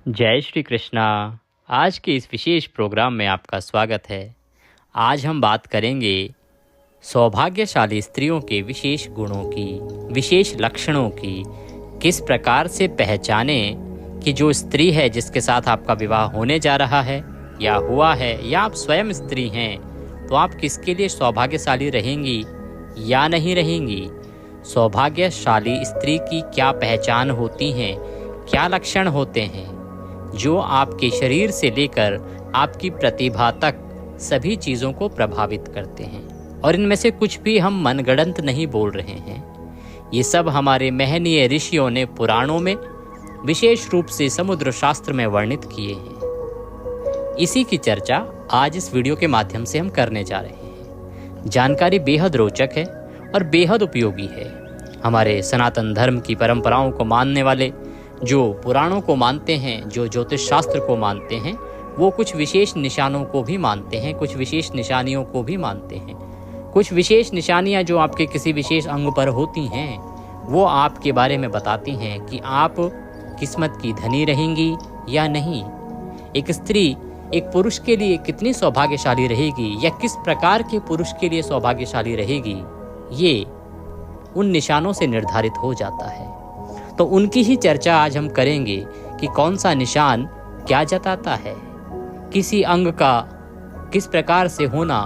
जय श्री कृष्णा। आज के इस विशेष प्रोग्राम में आपका स्वागत है। आज हम बात करेंगे सौभाग्यशाली स्त्रियों के विशेष गुणों की, विशेष लक्षणों की। किस प्रकार से पहचाने कि जो स्त्री है जिसके साथ आपका विवाह होने जा रहा है या हुआ है, या आप स्वयं स्त्री हैं, तो आप किसके लिए सौभाग्यशाली रहेंगी या नहीं रहेंगी। सौभाग्यशाली स्त्री की क्या पहचान होती हैं, क्या लक्षण होते हैं जो आपके शरीर से लेकर आपकी प्रतिभा तक सभी चीज़ों को प्रभावित करते हैं। और इनमें से कुछ भी हम मनगढ़ंत नहीं बोल रहे हैं, ये सब हमारे महनीय ऋषियों ने पुराणों में, विशेष रूप से समुद्र शास्त्र में वर्णित किए हैं। इसी की चर्चा आज इस वीडियो के माध्यम से हम करने जा रहे हैं। जानकारी बेहद रोचक है और बेहद उपयोगी है। हमारे सनातन धर्म की परंपराओं को मानने वाले, जो पुराणों को मानते हैं, जो ज्योतिष शास्त्र को मानते हैं, वो कुछ विशेष निशानों को भी मानते हैं, कुछ विशेष निशानियों को भी मानते हैं। कुछ विशेष निशानियां जो आपके किसी विशेष अंग पर होती हैं, वो आपके बारे में बताती हैं कि आप किस्मत की धनी रहेंगी या नहीं। एक स्त्री एक पुरुष के लिए कितनी सौभाग्यशाली रहेगी या किस प्रकार के पुरुष के लिए सौभाग्यशाली रहेगी, ये उन निशानों से निर्धारित हो जाता है। तो उनकी ही चर्चा आज हम करेंगे कि कौन सा निशान क्या जताता है, किसी अंग का किस प्रकार से होना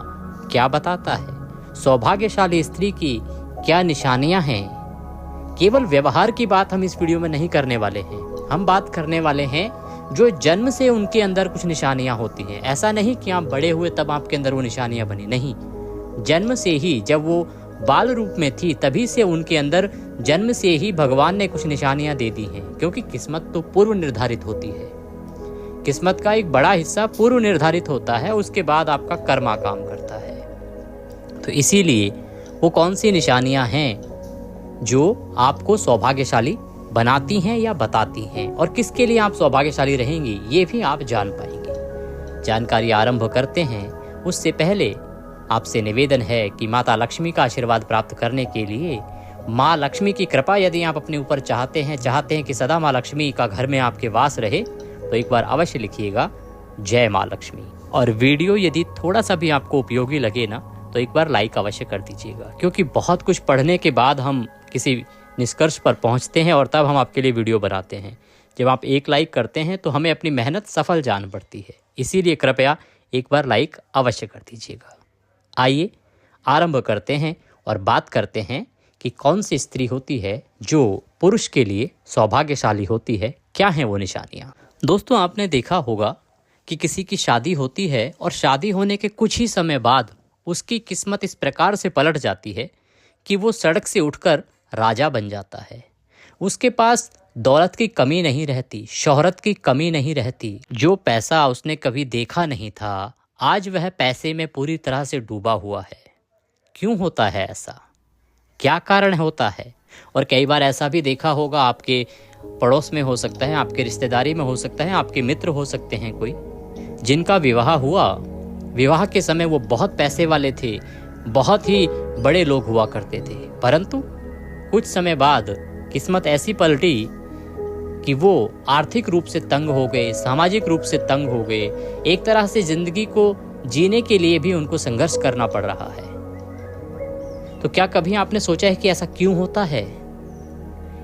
क्या बताता है, सौभाग्यशाली स्त्री की क्या निशानियां हैं। केवल व्यवहार की बात हम इस वीडियो में नहीं करने वाले हैं, हम बात करने वाले हैं जो जन्म से उनके अंदर कुछ निशानियां होती हैं। ऐसा नहीं कि आप बड़े हुए तब आपके अंदर वो निशानियां बनी, नहीं। जन्म से ही, जब वो बाल रूप में थी, तभी से उनके अंदर जन्म से ही भगवान ने कुछ निशानियां दे दी हैं। क्योंकि किस्मत तो पूर्व निर्धारित होती है, किस्मत का एक बड़ा हिस्सा पूर्व निर्धारित होता है, उसके बाद आपका कर्मा काम करता है। तो इसीलिए वो कौन सी निशानियां हैं जो आपको सौभाग्यशाली बनाती हैं या बताती हैं, और किसके लिए आप सौभाग्यशाली रहेंगी, ये भी आप जान पाएंगे। जानकारी आरंभ करते हैं उससे पहले आपसे निवेदन है कि माता लक्ष्मी का आशीर्वाद प्राप्त करने के लिए, माँ लक्ष्मी की कृपा यदि आप अपने ऊपर चाहते हैं कि सदा माँ लक्ष्मी का घर में आपके वास रहे, तो एक बार अवश्य लिखिएगा जय माँ लक्ष्मी। और वीडियो यदि थोड़ा सा भी आपको उपयोगी लगे ना, तो एक बार लाइक अवश्य कर दीजिएगा। क्योंकि बहुत कुछ पढ़ने के बाद हम किसी निष्कर्ष पर पहुँचते हैं और तब हम आपके लिए वीडियो बनाते हैं। जब आप एक लाइक करते हैं तो हमें अपनी मेहनत सफल जान पड़ती है। इसीलिए कृपया एक बार लाइक अवश्य कर दीजिएगा। आइए आरंभ करते हैं और बात करते हैं कि कौन सी स्त्री होती है जो पुरुष के लिए सौभाग्यशाली होती है, क्या हैं वो निशानियाँ। दोस्तों, आपने देखा होगा कि किसी की शादी होती है और शादी होने के कुछ ही समय बाद उसकी किस्मत इस प्रकार से पलट जाती है कि वो सड़क से उठकर राजा बन जाता है। उसके पास दौलत की कमी नहीं रहती, शोहरत की कमी नहीं रहती। जो पैसा उसने कभी देखा नहीं था, आज वह पैसे में पूरी तरह से डूबा हुआ है। क्यों होता है ऐसा, क्या कारण होता है। और कई बार ऐसा भी देखा होगा, आपके पड़ोस में हो सकता है, आपके रिश्तेदारी में हो सकता है, आपके मित्र हो सकते हैं कोई, जिनका विवाह हुआ, विवाह के समय वो बहुत पैसे वाले थे, बहुत ही बड़े लोग हुआ करते थे, परंतु कुछ समय बाद किस्मत ऐसी पलटी कि वो आर्थिक रूप से तंग हो गए, सामाजिक रूप से तंग हो गए। एक तरह से जिंदगी को जीने के लिए भी उनको संघर्ष करना पड़ रहा है। तो क्या कभी आपने सोचा है कि ऐसा क्यों होता है?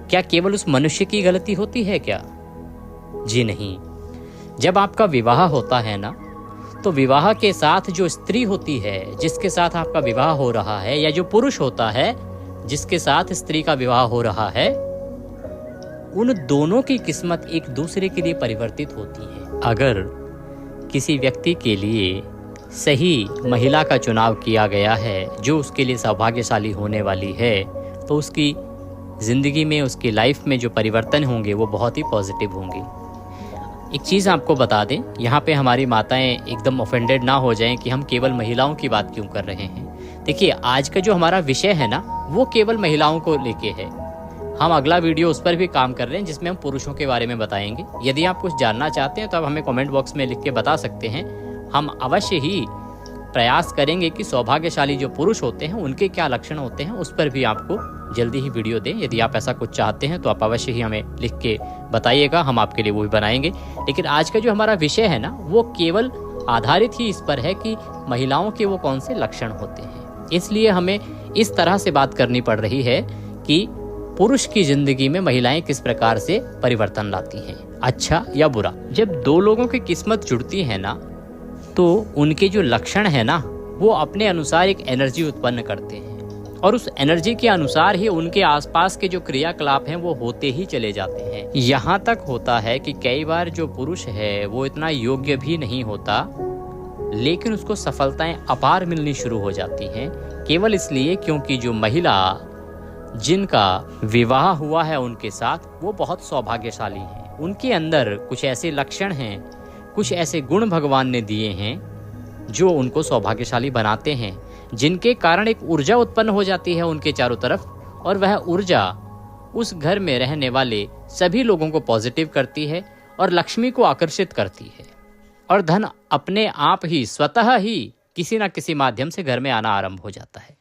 क्या केवल उस मनुष्य की गलती होती है क्या? जी नहीं। जब आपका विवाह होता है ना, तो विवाह के साथ जो स्त्री होती है जिसके साथ आपका विवाह हो रहा है, या जो पुरुष होता है जिसके साथ स्त्री का विवाह हो रहा है, उन दोनों की किस्मत एक दूसरे के लिए परिवर्तित होती है। अगर किसी व्यक्ति के लिए सही महिला का चुनाव किया गया है जो उसके लिए सौभाग्यशाली होने वाली है, तो उसकी ज़िंदगी में, उसकी लाइफ में जो परिवर्तन होंगे वो बहुत ही पॉजिटिव होंगे। एक चीज़ आपको बता दें, यहाँ पे हमारी माताएं एकदम ऑफेंडेड ना हो जाएं कि हम केवल महिलाओं की बात क्यों कर रहे हैं। देखिए, आज का जो हमारा विषय है ना, वो केवल महिलाओं को लेके है। हम अगला वीडियो उस पर भी काम कर रहे हैं जिसमें हम पुरुषों के बारे में बताएंगे। यदि आप कुछ जानना चाहते हैं तो आप हमें कमेंट बॉक्स में लिख के बता सकते हैं। हम अवश्य ही प्रयास करेंगे कि सौभाग्यशाली जो पुरुष होते हैं उनके क्या लक्षण होते हैं, उस पर भी आपको जल्दी ही वीडियो दें। यदि आप ऐसा कुछ चाहते हैं तो आप अवश्य ही हमें लिख के बताइएगा, हम आपके लिए वो भी बनाएंगे। लेकिन आज का जो हमारा विषय है ना, वो केवल आधारित ही इस पर है कि महिलाओं के वो कौन से लक्षण होते हैं। इसलिए हमें इस तरह से बात करनी पड़ रही है कि पुरुष की जिंदगी में महिलाएं किस प्रकार से परिवर्तन लाती हैं, अच्छा या बुरा। जब दो लोगों की किस्मत जुड़ती है ना, तो उनके जो लक्षण है ना, वो अपने अनुसार एक एनर्जी उत्पन्न करते हैं और उस एनर्जी के अनुसार ही उनके आसपास के जो क्रियाकलाप हैं वो होते ही चले जाते हैं। यहाँ तक होता है कि कई बार जो पुरुष है वो इतना योग्य भी नहीं होता, लेकिन उसको सफलताएं अपार मिलनी शुरू हो जाती हैं, केवल इसलिए क्योंकि जो महिला जिनका विवाह हुआ है उनके साथ, वो बहुत सौभाग्यशाली हैं। उनके अंदर कुछ ऐसे लक्षण हैं, कुछ ऐसे गुण भगवान ने दिए हैं जो उनको सौभाग्यशाली बनाते हैं, जिनके कारण एक ऊर्जा उत्पन्न हो जाती है उनके चारों तरफ, और वह ऊर्जा उस घर में रहने वाले सभी लोगों को पॉजिटिव करती है और लक्ष्मी को आकर्षित करती है, और धन अपने आप ही स्वतः ही किसी न किसी माध्यम से घर में आना आरंभ हो जाता है।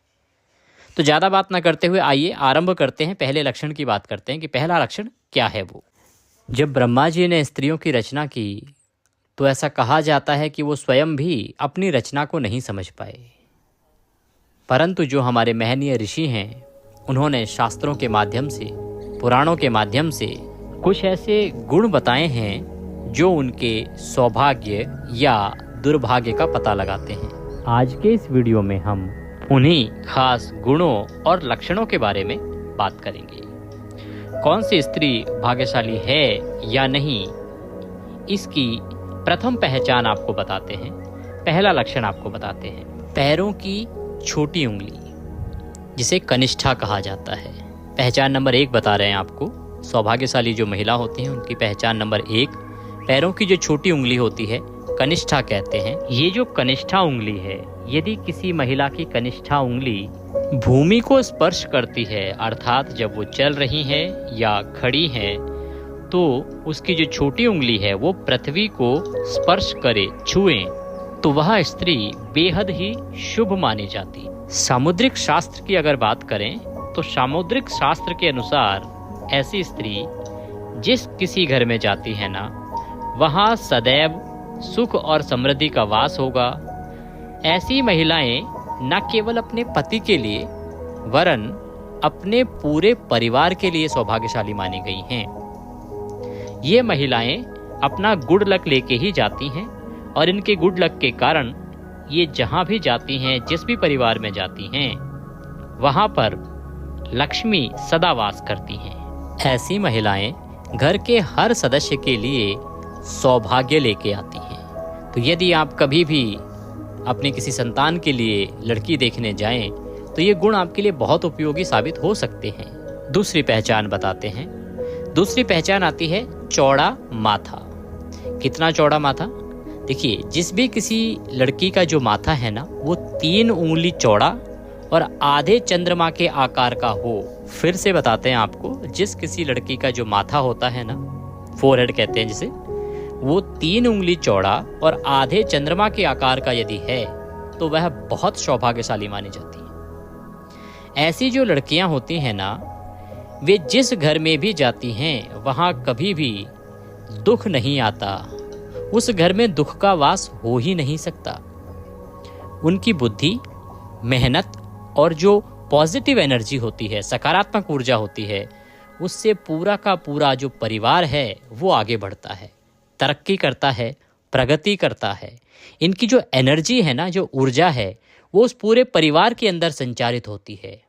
तो ज़्यादा बात ना करते हुए आइए आरंभ करते हैं। पहले लक्षण की बात करते हैं कि पहला लक्षण क्या है वो। जब ब्रह्मा जी ने स्त्रियों की रचना की तो ऐसा कहा जाता है कि वो स्वयं भी अपनी रचना को नहीं समझ पाए, परंतु जो हमारे महनीय ऋषि हैं, उन्होंने शास्त्रों के माध्यम से, पुराणों के माध्यम से कुछ ऐसे गुण बताए हैं जो उनके सौभाग्य या दुर्भाग्य का पता लगाते हैं। आज के इस वीडियो में हम उन्हीं खास गुणों और लक्षणों के बारे में बात करेंगे। कौन सी स्त्री भाग्यशाली है या नहीं, इसकी प्रथम पहचान आपको बताते हैं। पहला लक्षण आपको बताते हैं, पैरों की छोटी उंगली, जिसे कनिष्ठा कहा जाता है। पहचान नंबर 1 बता रहे हैं आपको। सौभाग्यशाली जो महिला होती हैं उनकी पहचान नंबर 1, पैरों की जो छोटी उंगली होती है, कनिष्ठा कहते हैं। ये जो कनिष्ठा उंगली है, यदि किसी महिला की कनिष्ठा उंगली भूमि को स्पर्श करती है, अर्थात जब वो चल रही है या खड़ी है, तो उसकी जो छोटी उंगली है वो पृथ्वी को स्पर्श करे, छुए, तो वह स्त्री बेहद ही शुभ मानी जाती। सामुद्रिक शास्त्र की अगर बात करें तो सामुद्रिक शास्त्र के अनुसार ऐसी स्त्री जिस किसी घर में जाती है ना, वहाँ सदैव सुख और समृद्धि का वास होगा। ऐसी महिलाएं न केवल अपने पति के लिए वरन अपने पूरे परिवार के लिए सौभाग्यशाली मानी गई हैं। ये महिलाएं अपना गुड लक लेके ही जाती हैं, और इनके गुड लक के कारण ये जहाँ भी जाती हैं, जिस भी परिवार में जाती हैं, वहाँ पर लक्ष्मी सदा वास करती हैं। ऐसी महिलाएं घर के हर सदस्य के लिए सौभाग्य लेके आती हैं। तो यदि आप कभी भी अपने किसी संतान के लिए लड़की देखने जाएं, तो ये गुण आपके लिए बहुत उपयोगी साबित हो सकते हैं। दूसरी पहचान बताते हैं। दूसरी पहचान आती है चौड़ा माथा। कितना चौड़ा माथा? देखिए, जिस भी किसी लड़की का जो माथा है ना, वो 3 उंगली चौड़ा और आधे चंद्रमा के आकार का हो। फिर से बताते हैं आपको, जिस किसी लड़की का जो माथा होता है ना, फोरहेड कहते हैं जिसे, वो 3 उंगली चौड़ा और आधे चंद्रमा के आकार का यदि है, तो वह बहुत सौभाग्यशाली मानी जाती है। ऐसी जो लड़कियां होती हैं ना, वे जिस घर में भी जाती हैं, वहाँ कभी भी दुख नहीं आता। उस घर में दुख का वास हो ही नहीं सकता। उनकी बुद्धि, मेहनत और जो पॉजिटिव एनर्जी होती है, सकारात्मक ऊर्जा होती है, उससे पूरा का पूरा जो परिवार है वो आगे बढ़ता है, तरक्की करता है, प्रगति करता है। इनकी जो एनर्जी है ना, जो ऊर्जा है, वो उस पूरे परिवार के अंदर संचारित होती है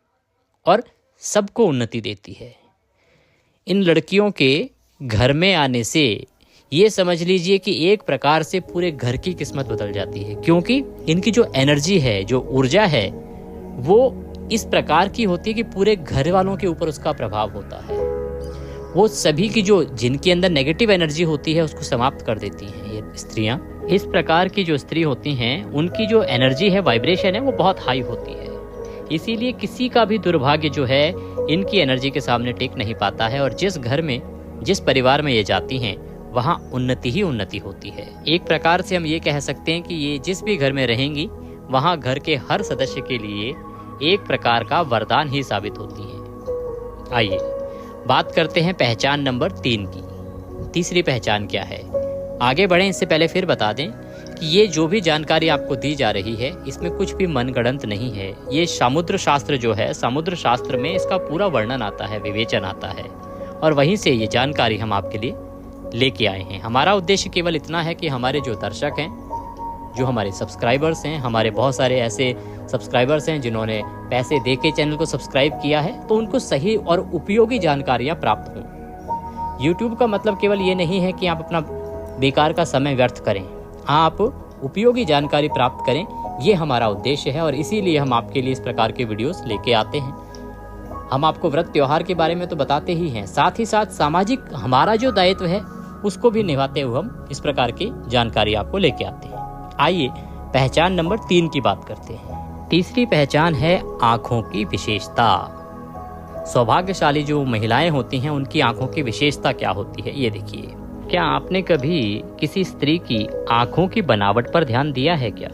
और सबको उन्नति देती है। इन लड़कियों के घर में आने से ये समझ लीजिए कि एक प्रकार से पूरे घर की किस्मत बदल जाती है, क्योंकि इनकी जो एनर्जी है, जो ऊर्जा है, वो इस प्रकार की होती है कि पूरे घर वालों के ऊपर उसका प्रभाव होता है। वो सभी की जो जिनके अंदर नेगेटिव एनर्जी होती है उसको समाप्त कर देती हैं ये स्त्रियां। इस प्रकार की जो स्त्री होती हैं, उनकी जो एनर्जी है, वाइब्रेशन है, वो बहुत हाई होती है। इसीलिए किसी का भी दुर्भाग्य जो है इनकी एनर्जी के सामने टिक नहीं पाता है, और जिस घर में, जिस परिवार में ये जाती हैं, वहाँ उन्नति ही उन्नति होती है। एक प्रकार से हम ये कह सकते हैं कि ये जिस भी घर में रहेंगी, वहाँ घर के हर सदस्य के लिए एक प्रकार का वरदान ही साबित होती है। आइए बात करते हैं पहचान नंबर 3 की। तीसरी पहचान क्या है? आगे बढ़ें इससे पहले फिर बता दें कि ये जो भी जानकारी आपको दी जा रही है इसमें कुछ भी मनगढ़ंत नहीं है। ये समुद्र शास्त्र जो है, समुद्र शास्त्र में इसका पूरा वर्णन आता है, विवेचन आता है, और वहीं से ये जानकारी हम आपके लिए लेके आए हैं। हमारा उद्देश्य केवल इतना है कि हमारे जो दर्शक हैं, जो हमारे सब्सक्राइबर्स हैं, हमारे बहुत सारे ऐसे सब्सक्राइबर्स हैं जिन्होंने पैसे दे के चैनल को सब्सक्राइब किया है, तो उनको सही और उपयोगी जानकारियाँ प्राप्त हों। यूट्यूब का मतलब केवल ये नहीं है कि आप अपना बेकार का समय व्यर्थ करें, आप उपयोगी जानकारी प्राप्त करें, ये हमारा उद्देश्य है और इसीलिए हम आपके लिए इस प्रकार के वीडियोस लेके आते हैं। हम आपको व्रत त्योहार के बारे में तो बताते ही हैं, साथ ही साथ सामाजिक हमारा जो दायित्व है उसको भी निभाते हुए हम इस प्रकार की जानकारी आपको लेके आते हैं। आइए पहचान नंबर 3 की बात करते हैं। तीसरी पहचान है आँखों की विशेषता। सौभाग्यशाली जो महिलाएं होती हैं उनकी आँखों की विशेषता क्या होती है, ये देखिए। क्या आपने कभी किसी स्त्री की आँखों की बनावट पर ध्यान दिया है क्या?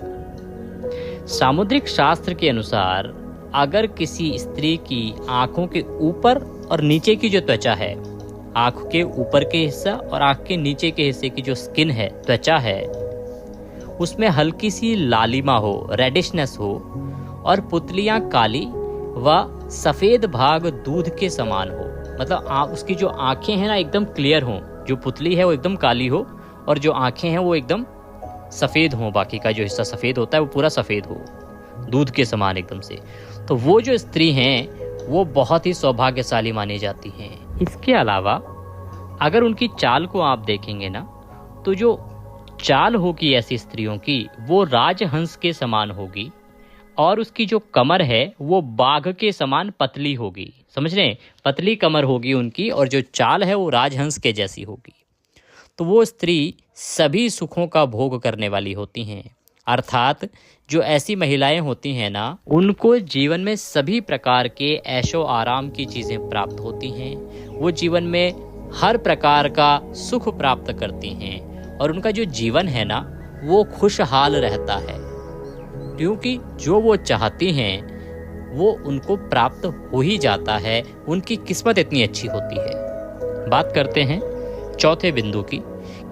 सामुद्रिक शास्त्र के अनुसार अगर किसी स्त्री की आँखों के ऊपर और नीचे की जो त्वचा है, आँख के ऊपर के हिस्सा और आँख के नीचे के हिस्से की जो स्किन है, त्वचा है, उसमें हल्की सी लालिमा हो, रेडिशनेस हो और पुतलियाँ काली व सफ़ेद भाग दूध के समान हो। मतलब उसकी जो आँखें हैं ना एकदम क्लियर हों, जो पुतली है वो एकदम काली हो और जो आँखें हैं वो एकदम सफ़ेद हों, बाकी का जो हिस्सा सफ़ेद होता है वो पूरा सफ़ेद हो, दूध के समान एकदम से। तो वो जो स्त्री हैं वो बहुत ही सौभाग्यशाली मानी जाती हैं। इसके अलावा अगर उनकी चाल को आप देखेंगे ना, तो जो चाल होगी ऐसी स्त्रियों की वो राजहंस के समान होगी और उसकी जो कमर है वो बाघ के समान पतली होगी। समझ रहे हैं? पतली कमर होगी उनकी और जो चाल है वो राजहंस के जैसी होगी। तो वो स्त्री सभी सुखों का भोग करने वाली होती हैं। अर्थात जो ऐसी महिलाएं होती हैं ना, उनको जीवन में सभी प्रकार के ऐशो आराम की चीज़ें प्राप्त होती हैं। वो जीवन में हर प्रकार का सुख प्राप्त करती हैं और उनका जो जीवन है ना वो खुशहाल रहता है, क्योंकि जो वो चाहती हैं वो उनको प्राप्त हो ही जाता है। उनकी किस्मत इतनी अच्छी होती है। बात करते हैं चौथे बिंदु की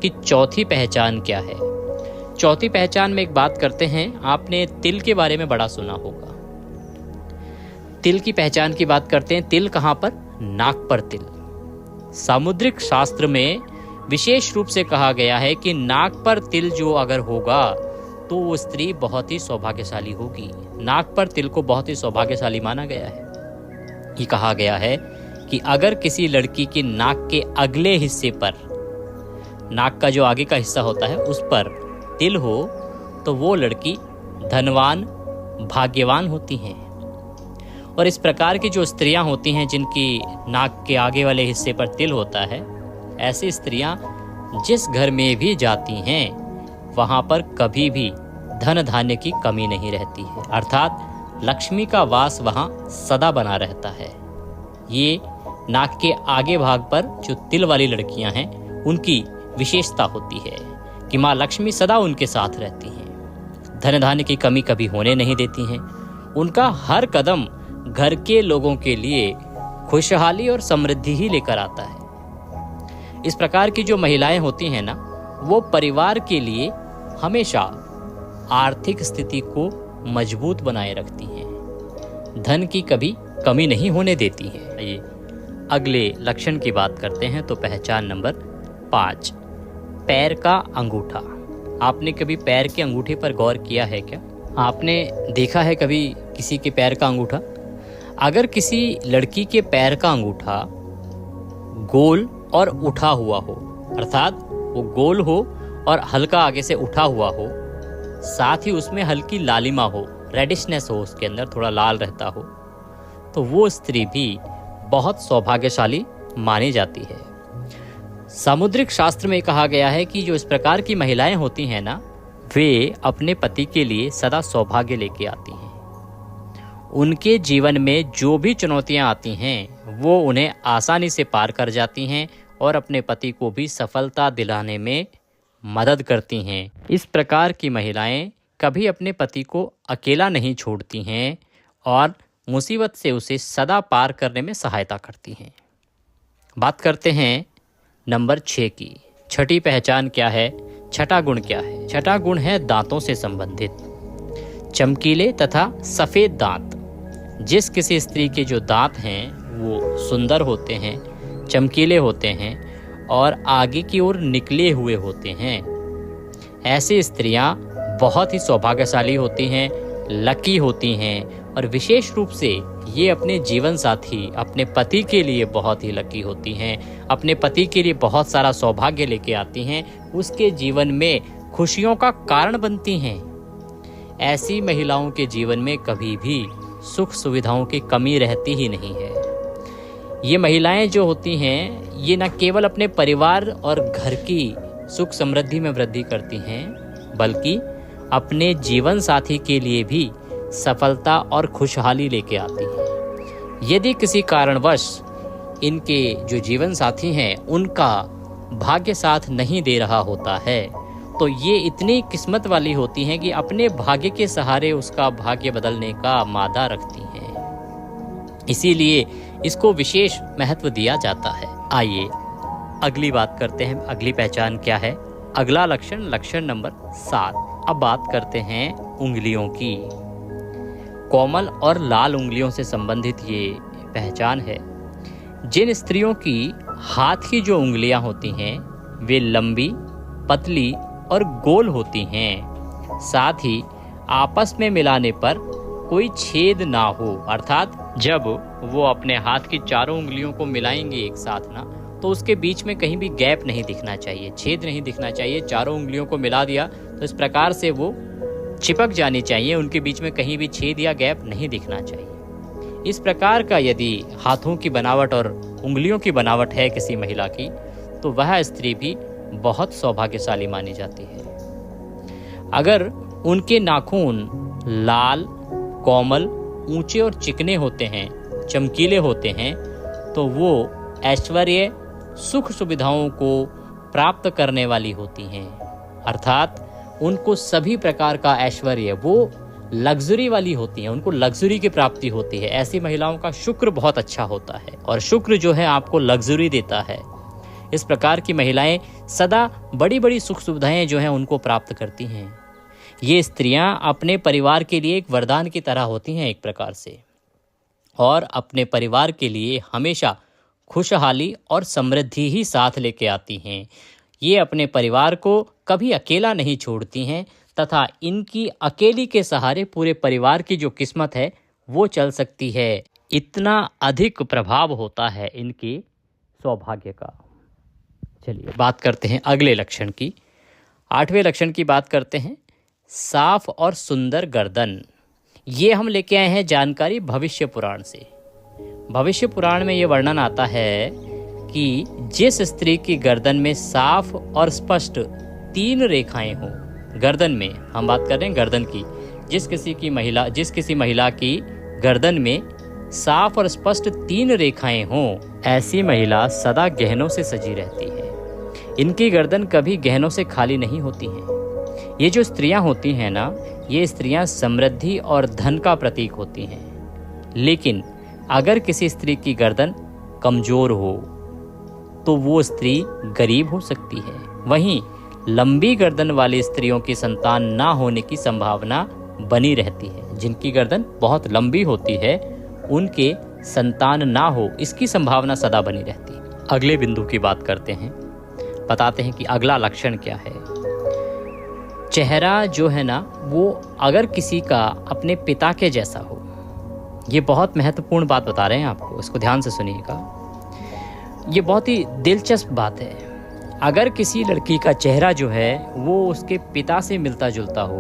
कि चौथी पहचान क्या है। चौथी पहचान में एक बात करते हैं, आपने तिल के बारे में बड़ा सुना होगा। तिल की पहचान की बात करते हैं। तिल कहाँ पर? नाक पर तिल। सामुद्रिक शास्त्र में विशेष रूप से कहा गया है कि नाक पर तिल जो अगर होगा तो वो स्त्री बहुत ही सौभाग्यशाली होगी। नाक पर तिल को बहुत ही सौभाग्यशाली माना गया है। ये कहा गया है कि अगर किसी लड़की की नाक के अगले हिस्से पर, नाक का जो आगे का हिस्सा होता है उस पर तिल हो तो वो लड़की धनवान, भाग्यवान होती हैं। और इस प्रकार की जो स्त्रियां होती हैं जिनकी नाक के आगे वाले हिस्से पर तिल होता है, ऐसी स्त्रियां जिस घर में भी जाती हैं वहाँ पर कभी भी धन धान्य की कमी नहीं रहती है। अर्थात लक्ष्मी का वास वहाँ सदा बना रहता है। ये नाक के आगे भाग पर जो तिल वाली लड़कियाँ हैं उनकी विशेषता होती है कि माँ लक्ष्मी सदा उनके साथ रहती हैं, धन धान्य की कमी कभी होने नहीं देती हैं। उनका हर कदम घर के लोगों के लिए खुशहाली और समृद्धि ही लेकर आता है। इस प्रकार की जो महिलाएं होती हैं ना, वो परिवार के लिए हमेशा आर्थिक स्थिति को मजबूत बनाए रखती हैं, धन की कभी कमी नहीं होने देती हैं। ये अगले लक्षण की बात करते हैं तो पहचान नंबर 5, पैर का अंगूठा। आपने कभी पैर के अंगूठे पर गौर किया है क्या? आपने देखा है कभी किसी के पैर का अंगूठा? अगर किसी लड़की के पैर का अंगूठा गोल और उठा हुआ हो, अर्थात वो गोल हो और हल्का आगे से उठा हुआ हो, साथ ही उसमें हल्की लालिमा हो, रेडिशनेस हो, उसके अंदर थोड़ा लाल रहता हो, तो वो स्त्री भी बहुत सौभाग्यशाली मानी जाती है। सामुद्रिक शास्त्र में कहा गया है कि जो इस प्रकार की महिलाएं होती हैं ना, वे अपने पति के लिए सदा सौभाग्य लेके आती हैं। उनके जीवन में जो भी चुनौतियां आती हैं वो उन्हें आसानी से पार कर जाती हैं और अपने पति को भी सफलता दिलाने में मदद करती हैं। इस प्रकार की महिलाएं कभी अपने पति को अकेला नहीं छोड़ती हैं और मुसीबत से उसे सदा पार करने में सहायता करती हैं। बात करते हैं नंबर 6 की। छठी पहचान क्या है? छठा गुण क्या है? छठा गुण है दांतों से संबंधित। चमकीले तथा सफ़ेद दांत। जिस किसी स्त्री के जो दांत हैं वो सुंदर होते हैं, चमकीले होते हैं और आगे की ओर निकले हुए होते हैं, ऐसी स्त्रियां बहुत ही सौभाग्यशाली होती हैं, लकी होती हैं और विशेष रूप से ये अपने जीवन साथी, अपने पति के लिए बहुत ही लकी होती हैं, अपने पति के लिए बहुत सारा सौभाग्य लेके आती हैं, उसके जीवन में खुशियों का कारण बनती हैं। ऐसी महिलाओं के जीवन में कभी भी सुख सुविधाओं की कमी रहती ही नहीं है। ये महिलाएं जो होती हैं ये न केवल अपने परिवार और घर की सुख समृद्धि में वृद्धि करती हैं, बल्कि अपने जीवन साथी के लिए भी सफलता और खुशहाली लेके आती हैं। यदि किसी कारणवश इनके जो जीवन साथी हैं उनका भाग्य साथ नहीं दे रहा होता है तो ये इतनी किस्मत वाली होती हैं कि अपने भाग्य के सहारे उसका भाग्य बदलने का मादा रखती हैं। इसीलिए इसको विशेष महत्व दिया जाता है। आइए अगली बात करते हैं। अगली पहचान क्या है? अगला लक्षण, लक्षण नंबर 7। अब बात करते हैं उंगलियों की। कोमल और लाल उंगलियों से संबंधित ये पहचान है। जिन स्त्रियों की हाथ की जो उंगलियां होती हैं वे लंबी, पतली और गोल होती हैं, साथ ही आपस में मिलाने पर कोई छेद ना हो, अर्थात जब वो अपने हाथ की चारों उंगलियों को मिलाएंगे एक साथ ना, तो उसके बीच में कहीं भी गैप नहीं दिखना चाहिए, छेद नहीं दिखना चाहिए। चारों उंगलियों को मिला दिया तो इस प्रकार से वो चिपक जानी चाहिए, उनके बीच में कहीं भी छेद या गैप नहीं दिखना चाहिए। इस प्रकार का यदि हाथों की बनावट और उंगलियों की बनावट है किसी महिला की, तो वह स्त्री भी बहुत सौभाग्यशाली मानी जाती है। अगर उनके नाखून लाल, कोमल, ऊंचे और चिकने होते हैं, चमकीले होते हैं, तो वो ऐश्वर्य, सुख सुविधाओं को प्राप्त करने वाली होती हैं, अर्थात उनको सभी प्रकार का ऐश्वर्य, वो लग्जरी वाली होती हैं, उनको लग्जरी की प्राप्ति होती है। ऐसी महिलाओं का शुक्र बहुत अच्छा होता है और शुक्र जो है आपको लग्जरी देता है। इस प्रकार की महिलाएं सदा बड़ी बड़ी सुख सुविधाएं जो हैं उनको प्राप्त करती हैं। ये स्त्रियां अपने परिवार के लिए एक वरदान की तरह होती हैं एक प्रकार से, और अपने परिवार के लिए हमेशा खुशहाली और समृद्धि ही साथ लेके आती हैं। ये अपने परिवार को कभी अकेला नहीं छोड़ती हैं तथा इनकी अकेली के सहारे पूरे परिवार की जो किस्मत है वो चल सकती है। इतना अधिक प्रभाव होता है इनके सौभाग्य का। चलिए बात करते हैं अगले लक्षण की। 8वें लक्षण की बात करते हैं, साफ और सुंदर गर्दन। ये हम लेके आए हैं जानकारी भविष्य पुराण से। भविष्य पुराण में ये वर्णन आता है कि जिस स्त्री की गर्दन में साफ और स्पष्ट 3 रेखाएं हों, गर्दन में हम बात कर रहे हैं गर्दन की, जिस किसी महिला की गर्दन में साफ और स्पष्ट 3 रेखाएं हों, ऐसी महिला सदा गहनों से सजी रहती है। इनकी गर्दन कभी गहनों से खाली नहीं होती हैं। ये जो स्त्रियां होती हैं ना, ये स्त्रियां समृद्धि और धन का प्रतीक होती हैं। लेकिन अगर किसी स्त्री की गर्दन कमजोर हो तो वो स्त्री गरीब हो सकती है। वहीं लंबी गर्दन वाली स्त्रियों की संतान ना होने की संभावना बनी रहती है। जिनकी गर्दन बहुत लंबी होती है उनके संतान ना हो, इसकी संभावना सदा बनी रहती है। अगले बिंदु की बात करते हैं, बताते हैं कि अगला लक्षण क्या है। चेहरा जो है ना, वो अगर किसी का अपने पिता के जैसा हो, ये बहुत महत्वपूर्ण बात बता रहे हैं आपको, इसको ध्यान से सुनिएगा। ये बहुत ही दिलचस्प बात है। अगर किसी लड़की का चेहरा जो है वो उसके पिता से मिलता जुलता हो,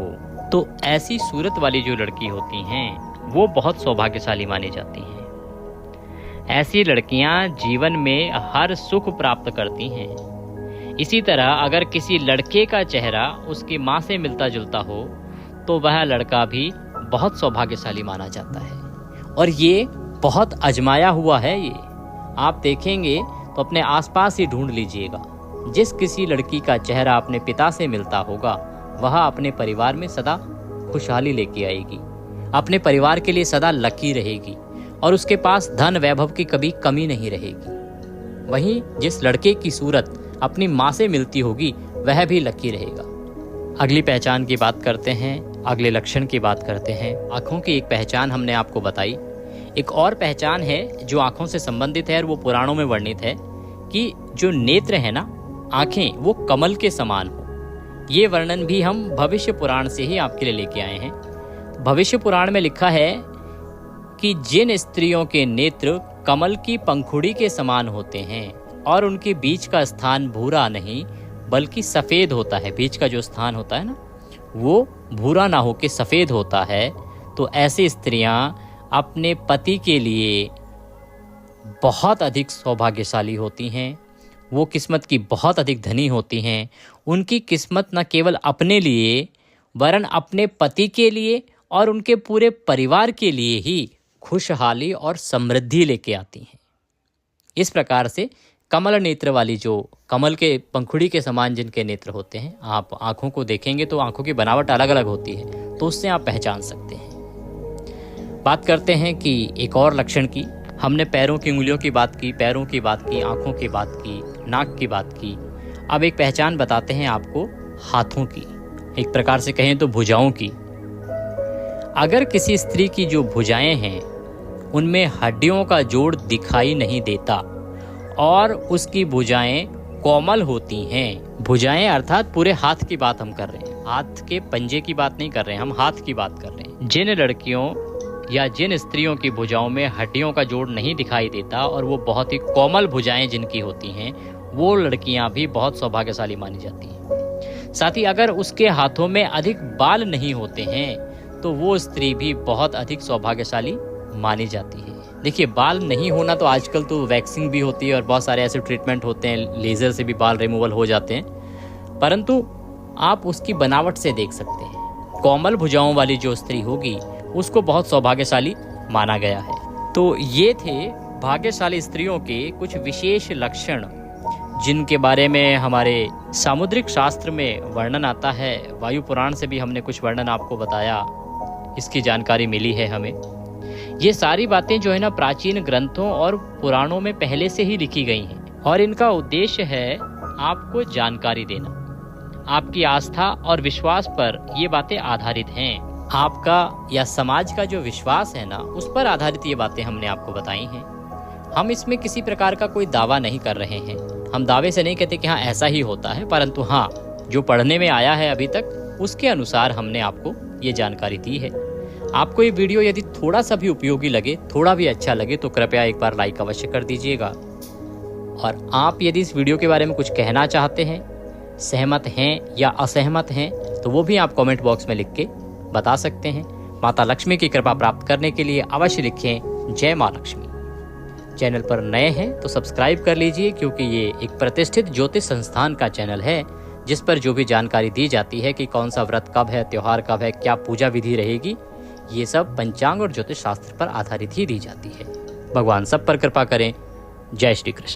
तो ऐसी सूरत वाली जो लड़की होती हैं वो बहुत सौभाग्यशाली मानी जाती हैं। ऐसी लड़कियां जीवन में हर सुख प्राप्त करती हैं। इसी तरह अगर किसी लड़के का चेहरा उसकी माँ से मिलता जुलता हो तो वह लड़का भी बहुत सौभाग्यशाली माना जाता है। और ये बहुत आजमाया हुआ है। ये आप देखेंगे तो अपने आसपास ही ढूंढ लीजिएगा। जिस किसी लड़की का चेहरा अपने पिता से मिलता होगा वह अपने परिवार में सदा खुशहाली लेके आएगी। अपने परिवार के लिए सदा लकी रहेगी और उसके पास धन वैभव की कभी कमी नहीं रहेगी। वहीं जिस लड़के की सूरत अपनी माँ से मिलती होगी वह भी लकी रहेगा। अगली पहचान की बात करते हैं, अगले लक्षण की बात करते हैं। आँखों की एक पहचान हमने आपको बताई। एक और पहचान है जो आँखों से संबंधित है और वो पुराणों में वर्णित है कि जो नेत्र है ना, आँखें, वो कमल के समान हो। ये वर्णन भी हम भविष्य पुराण से ही आपके लिए लेके आए हैं। भविष्य पुराण में लिखा है कि जिन स्त्रियों के नेत्र कमल की पंखुड़ी के समान होते हैं और उनके बीच का स्थान भूरा नहीं बल्कि सफ़ेद होता है, बीच का जो स्थान होता है ना वो भूरा ना होकर सफ़ेद होता है, तो ऐसी स्त्रियां अपने पति के लिए बहुत अधिक सौभाग्यशाली होती हैं। वो किस्मत की बहुत अधिक धनी होती हैं। उनकी किस्मत न केवल अपने लिए वरन अपने पति के लिए और उनके पूरे परिवार के लिए ही खुशहाली और समृद्धि लेके आती हैं। इस प्रकार से कमल नेत्र वाली, जो कमल के पंखुड़ी के समान जिनके नेत्र होते हैं, आप आँखों को देखेंगे तो आँखों की बनावट अलग अलग होती है, तो उससे आप पहचान सकते हैं। बात करते हैं कि एक और लक्षण की। हमने पैरों की उंगलियों की बात की, पैरों की बात की, आँखों की बात की, नाक की बात की। अब एक पहचान बताते हैं आपको हाथों की, एक प्रकार से कहें तो भुजाओं की। अगर किसी स्त्री की जो भुजाएं हैं उनमें हड्डियों का जोड़ दिखाई नहीं देता और उसकी भुजाएं कोमल होती हैं, भुजाएं अर्थात पूरे हाथ की बात हम कर रहे हैं, हाथ के पंजे की बात नहीं कर रहे हैं, हम हाथ की बात कर रहे हैं। जिन लड़कियों या जिन स्त्रियों की भुजाओं में हड्डियों का जोड़ नहीं दिखाई देता और वो बहुत ही कोमल भुजाएं जिनकी होती हैं, वो लड़कियां भी बहुत सौभाग्यशाली मानी जाती हैं। साथ ही अगर उसके हाथों में अधिक बाल नहीं होते हैं तो वो स्त्री भी बहुत अधिक सौभाग्यशाली मानी जाती है। देखिए, बाल नहीं होना तो आजकल तो वैक्सिंग भी होती है और बहुत सारे ऐसे ट्रीटमेंट होते हैं, लेज़र से भी बाल रिमूवल हो जाते हैं, परंतु आप उसकी बनावट से देख सकते हैं। कोमल भुजाओं वाली जो स्त्री होगी उसको बहुत सौभाग्यशाली माना गया है। तो ये थे भाग्यशाली स्त्रियों के कुछ विशेष लक्षण जिनके बारे में हमारे सामुद्रिक शास्त्र में वर्णन आता है। वायु पुराण से भी हमने कुछ वर्णन आपको बताया, इसकी जानकारी मिली है हमें। ये सारी बातें जो है ना प्राचीन ग्रंथों और पुराणों में पहले से ही लिखी गई हैं और इनका उद्देश्य है आपको जानकारी देना। आपकी आस्था और विश्वास पर ये बातें आधारित हैं। आपका या समाज का जो विश्वास है ना, उस पर आधारित ये बातें हमने आपको बताई हैं। हम इसमें किसी प्रकार का कोई दावा नहीं कर रहे हैं। हम दावे से नहीं कहते कि हाँ ऐसा ही होता है, परंतु हाँ जो पढ़ने में आया है अभी तक उसके अनुसार हमने आपको ये जानकारी दी है। आपको ये वीडियो यदि थोड़ा सा भी उपयोगी लगे, थोड़ा भी अच्छा लगे, तो कृपया एक बार लाइक अवश्य कर दीजिएगा। और आप यदि इस वीडियो के बारे में कुछ कहना चाहते हैं, सहमत हैं या असहमत हैं, तो वो भी आप कमेंट बॉक्स में लिख के बता सकते हैं। माता लक्ष्मी की कृपा प्राप्त करने के लिए अवश्य लिखें जय माँ लक्ष्मी। चैनल पर नए हैं तो सब्सक्राइब कर लीजिए, क्योंकि ये एक प्रतिष्ठित ज्योतिष संस्थान का चैनल है जिस पर जो भी जानकारी दी जाती है कि कौन सा व्रत कब है, त्योहार कब है, क्या पूजा विधि रहेगी, ये सब पंचांग और ज्योतिष शास्त्र पर आधारित ही दी जाती है। भगवान सब पर कृपा करें। जय श्री कृष्ण।